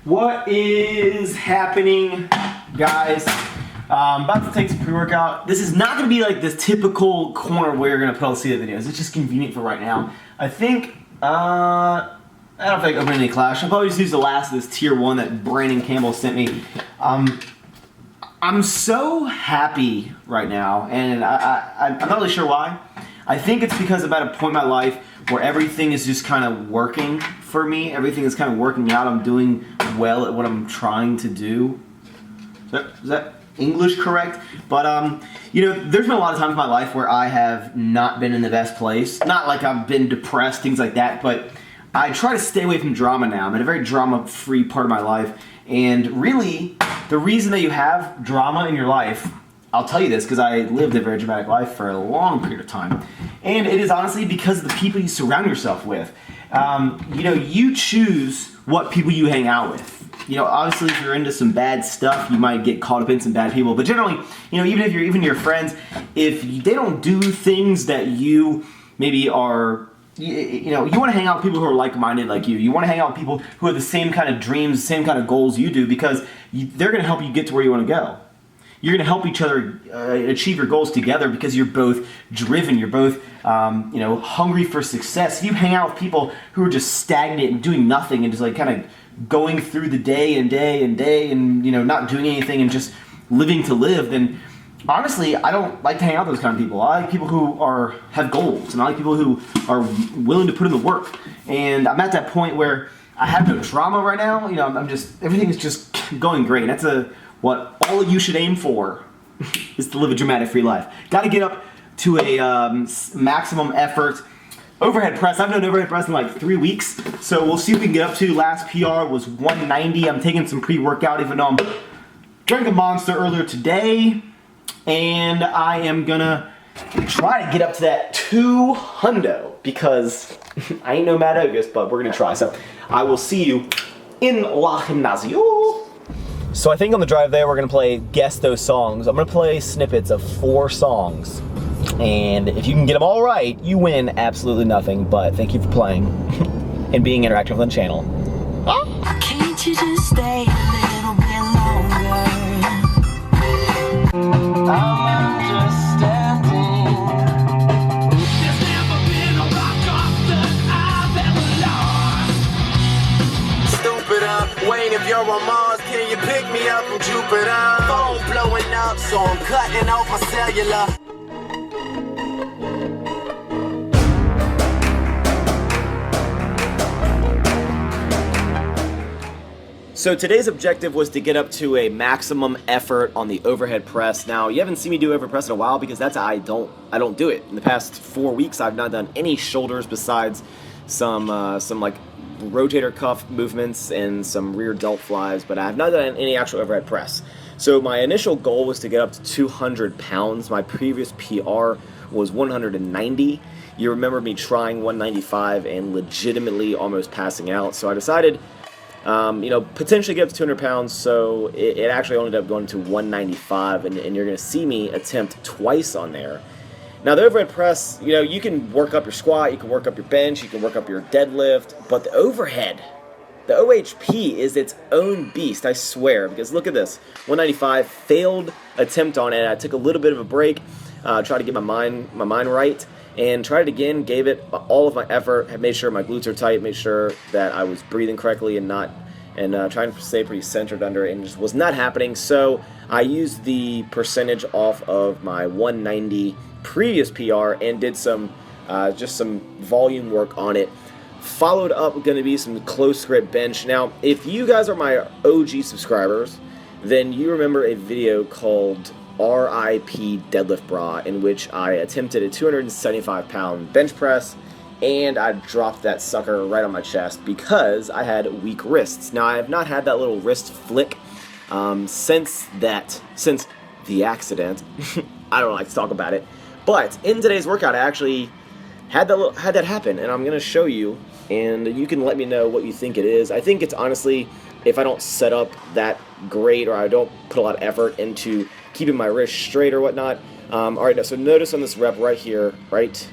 What is happening, guys? I'm about to take some pre-workout. This is not going to be like this typical corner where you're going to put all the videos. It's just convenient for right now. I think, I don't think I open any Clash. I'll probably just use the last of this tier 1 that Brandon Campbell sent me. I'm so happy right now, and I'm not really sure why. I think it's because I'm at a point in my life where everything is just kind of working for me. Everything is kind of working out. I'm doing well at what I'm trying to do. Is that English correct? But, you know, there's been a lot of times in my life where I have not been in the best place. Not like I've been depressed, things like that, but I try to stay away from drama now. I'm in a very drama-free part of my life. And really, the reason that you have drama in your life, I'll tell you this because I lived a very dramatic life for a long period of time. And it is honestly because of the people you surround yourself with. You know, you choose what people you hang out with. You know, obviously if you're into some bad stuff, you might get caught up in some bad people. But generally, you know, even your friends, if they don't do things that you maybe are, you know, you want to hang out with people who are like-minded like you. You want to hang out with people who have the same kind of dreams, the same kind of goals you do, because they're going to help you get to where you want to go. You're going to help each other achieve your goals together because you're both driven. You're both, you know, hungry for success. If you hang out with people who are just stagnant and doing nothing and just like kind of going through the day and you know, not doing anything and just living to live, then honestly, I don't like to hang out with those kind of people. I like people who have goals, and I like people who are willing to put in the work. And I'm at that point where I have no drama right now. You know, everything is just going great. And that's what all of you should aim for, is to live a dramatic-free life. Got to get up to a maximum effort overhead press. I've done overhead press in like 3 weeks, so we'll see if we can get up to. Last PR was 190. I'm taking some pre-workout, even though I'm drinking Monster earlier today. And I am gonna try to get up to that 200 because I ain't no Mad August, but we're gonna try. So I will see you in La Gimnasio. So I think on the drive there, we're gonna play Guess Those Songs. I'm gonna play snippets of 4 songs. And if you can get them all right, you win absolutely nothing. But thank you for playing and being interactive on the channel. Can't you just stay a little bit longer? I'm understanding. There's never been a rock off that I've ever lost. Stupid Wayne, if you're on Mars, can you pick me up from Jupiter? Phone blowing up, so I'm cutting off my cellular. So today's objective was to get up to a maximum effort on the overhead press. Now, you haven't seen me do overhead press in a while because I don't do it. In the past 4 weeks, I've not done any shoulders besides some like rotator cuff movements and some rear delt flies, but I have not done any actual overhead press. So my initial goal was to get up to 200 pounds. My previous PR was 190. You remember me trying 195 and legitimately almost passing out. So I decided, you know, potentially get up to 200 pounds, so it actually ended up going to 195, and you're going to see me attempt twice on there. Now, the overhead press, you know, you can work up your squat, you can work up your bench, you can work up your deadlift, but the overhead, the OHP is its own beast, I swear, because look at this, 195, failed attempt on it. I took a little bit of a break, tried to get my mind right, and tried it again, gave it all of my effort, had made sure my glutes are tight, made sure that I was breathing correctly and trying to stay pretty centered under it, and just was not happening. So I used the percentage off of my 190 previous PR and did some just some volume work on it. Followed up going to be some close grip bench. Now, if you guys are my OG subscribers, then you remember a video called RIP Deadlift Bra, in which I attempted a 275-pound bench press, and I dropped that sucker right on my chest because I had weak wrists. Now, I have not had that little wrist flick since the accident. I don't like to talk about it, but in today's workout, I actually had that happen, and I'm going to show you, and you can let me know what you think it is. I think it's honestly, if I don't set up that great, or I don't put a lot of effort into keeping my wrist straight or whatnot. All right, now, so notice on this rep right here, right?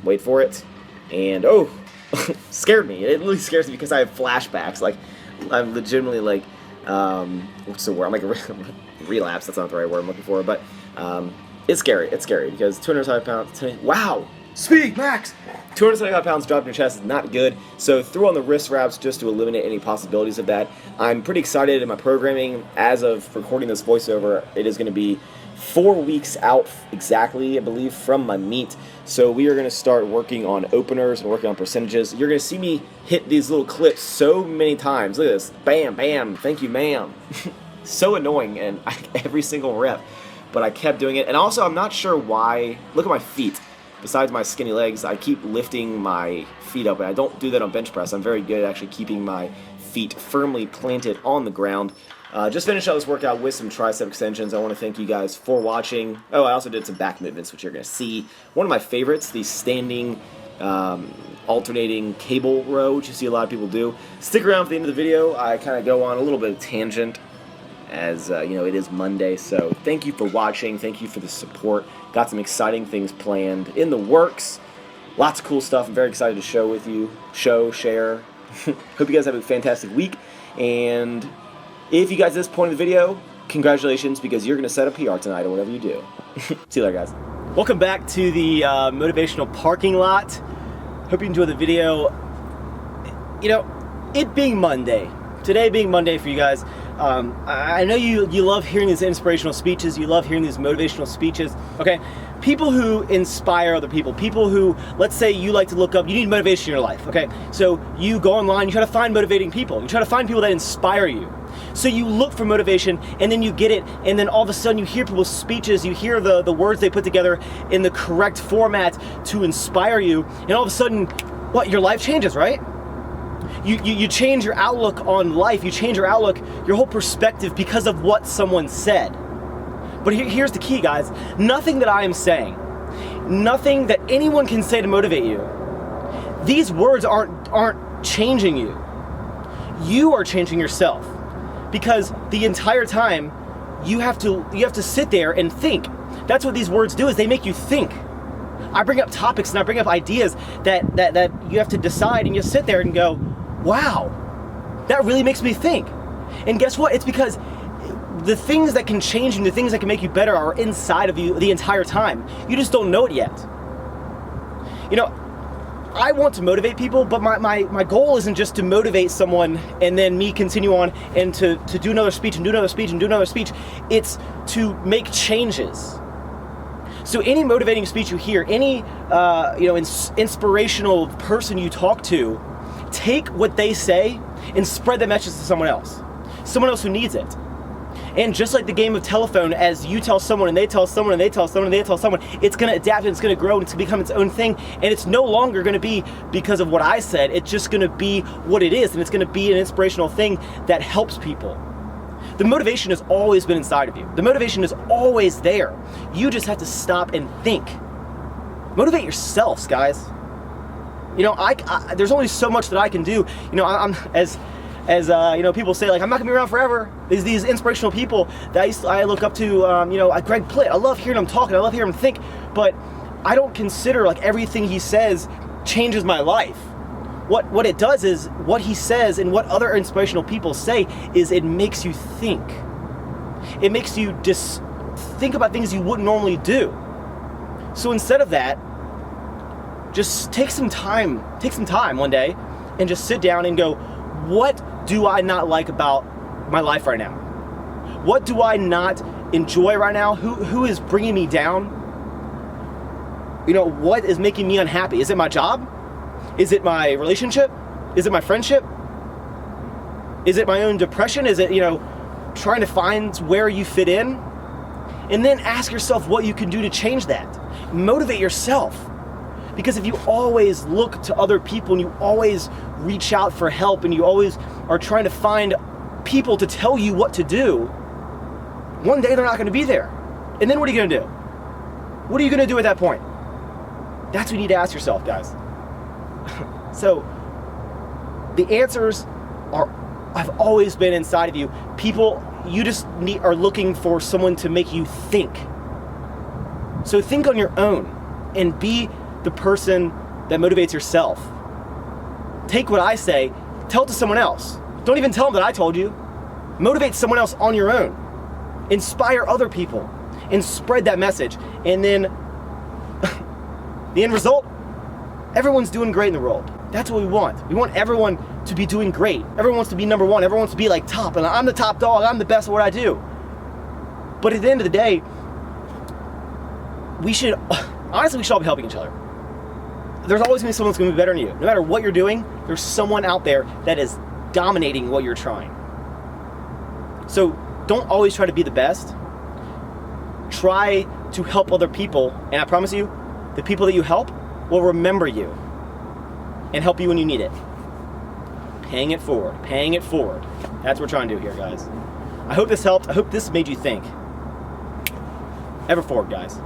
Wait for it. And, oh, scared me. It really scares me because I have flashbacks. Like, I'm legitimately like, what's the word? I'm like relapse. That's not the right word I'm looking for, but it's scary. It's scary because 275 pounds. Wow. Speak, Max. 275 pounds dropped in your chest is not good. So threw on the wrist wraps just to eliminate any possibilities of that. I'm pretty excited in my programming. As of recording this voiceover, it is going to be 4 weeks out exactly, I believe, from my meet. So we are going to start working on openers and working on percentages. You're going to see me hit these little clips so many times. Look at this. Bam, bam. Thank you, ma'am. So annoying and every single rep. But I kept doing it. And also, I'm not sure why. Look at my feet. Besides my skinny legs, I keep lifting my feet up. And I don't do that on bench press. I'm very good at actually keeping my feet firmly planted on the ground. Just finished out this workout with some tricep extensions. I want to thank you guys for watching. Oh, I also did some back movements, which you're going to see. One of my favorites, the standing alternating cable row, which you see a lot of people do. Stick around for the end of the video. I kind of go on a little bit of tangent as, you know, it is Monday. So thank you for watching. Thank you for the support. Got some exciting things planned in the works. Lots of cool stuff I'm very excited to show with you. Share. Hope you guys have a fantastic week. And if you guys at this point in the video, congratulations, because you're going to set a PR tonight or whatever you do. See you later, guys. Welcome back to the motivational parking lot. Hope you enjoyed the video. You know, it being Monday, today being Monday for you guys, I know you love hearing these inspirational speeches, you love hearing these motivational speeches, okay? People who inspire other people, people who, let's say you like to look up, you need motivation in your life, okay? So you go online, you try to find motivating people, you try to find people that inspire you. So you look for motivation, and then you get it, and then all of a sudden you hear people's speeches, you hear the words they put together in the correct format to inspire you, and all of a sudden, what, your life changes, right? You change your outlook on life, you change your outlook, your whole perspective because of what someone said. But here's the key, guys. Nothing that I am saying, nothing that anyone can say to motivate you, these words aren't changing you. You are changing yourself. Because the entire time, you have to sit there and think. That's what these words do, is they make you think. I bring up topics and I bring up ideas that you have to decide, and you sit there and go, wow, that really makes me think. And guess what? It's because the things that can change you, the things that can make you better are inside of you the entire time. You just don't know it yet. You know, I want to motivate people, but my goal isn't just to motivate someone and then me continue on and to do another speech and do another speech and do another speech. It's to make changes. So any motivating speech you hear, any inspirational person you talk to, take what they say and spread that message to someone else who needs it. And just like the game of telephone, as you tell someone and they tell someone and they tell someone and they tell someone, it's going to adapt and it's going to grow and it's going to become its own thing. And it's no longer going to be because of what I said. It's just going to be what it is, and it's going to be an inspirational thing that helps people. The motivation has always been inside of you. The motivation is always there. You just have to stop and think. Motivate yourselves, guys. You know, there's only so much that I can do. You know, I'm as you know, people say, like, I'm not gonna be around forever. There's these inspirational people that I look up to. You know, Greg Plitt. I love hearing him talk, and I love hearing him think. But I don't consider like everything he says changes my life. What it does is, what he says and what other inspirational people say is, it makes you think. It makes you just think about things you wouldn't normally do. So instead of that, just take some time one day and just sit down and go, what do I not like about my life right now? What do I not enjoy right now? Who is bringing me down? You know, what is making me unhappy? Is it my job? Is it my relationship? Is it my friendship? Is it my own depression? Is it, you know, trying to find where you fit in? And then ask yourself what you can do to change that. Motivate yourself. Because if you always look to other people and you always reach out for help and you always are trying to find people to tell you what to do, one day they're not going to be there. And then what are you going to do? What are you going to do at that point? That's what you need to ask yourself, guys. So the answers have always been inside of you. People, you just are looking for someone to make you think. So think on your own and be the person that motivates yourself. Take what I say, tell it to someone else. Don't even tell them that I told you. Motivate someone else on your own. Inspire other people and spread that message. And then the end result, everyone's doing great in the world. That's what we want. We want everyone to be doing great. Everyone wants to be number one. Everyone wants to be like top. And I'm the top dog. I'm the best at what I do. But at the end of the day, we should all be helping each other. There's always going to be someone that's going to be better than you. No matter what you're doing, there's someone out there that is dominating what you're trying. So don't always try to be the best. Try to help other people, and I promise you, the people that you help will remember you and help you when you need it. Paying it forward, paying it forward. That's what we're trying to do here, guys. I hope this helped. I hope this made you think. Ever forward, guys.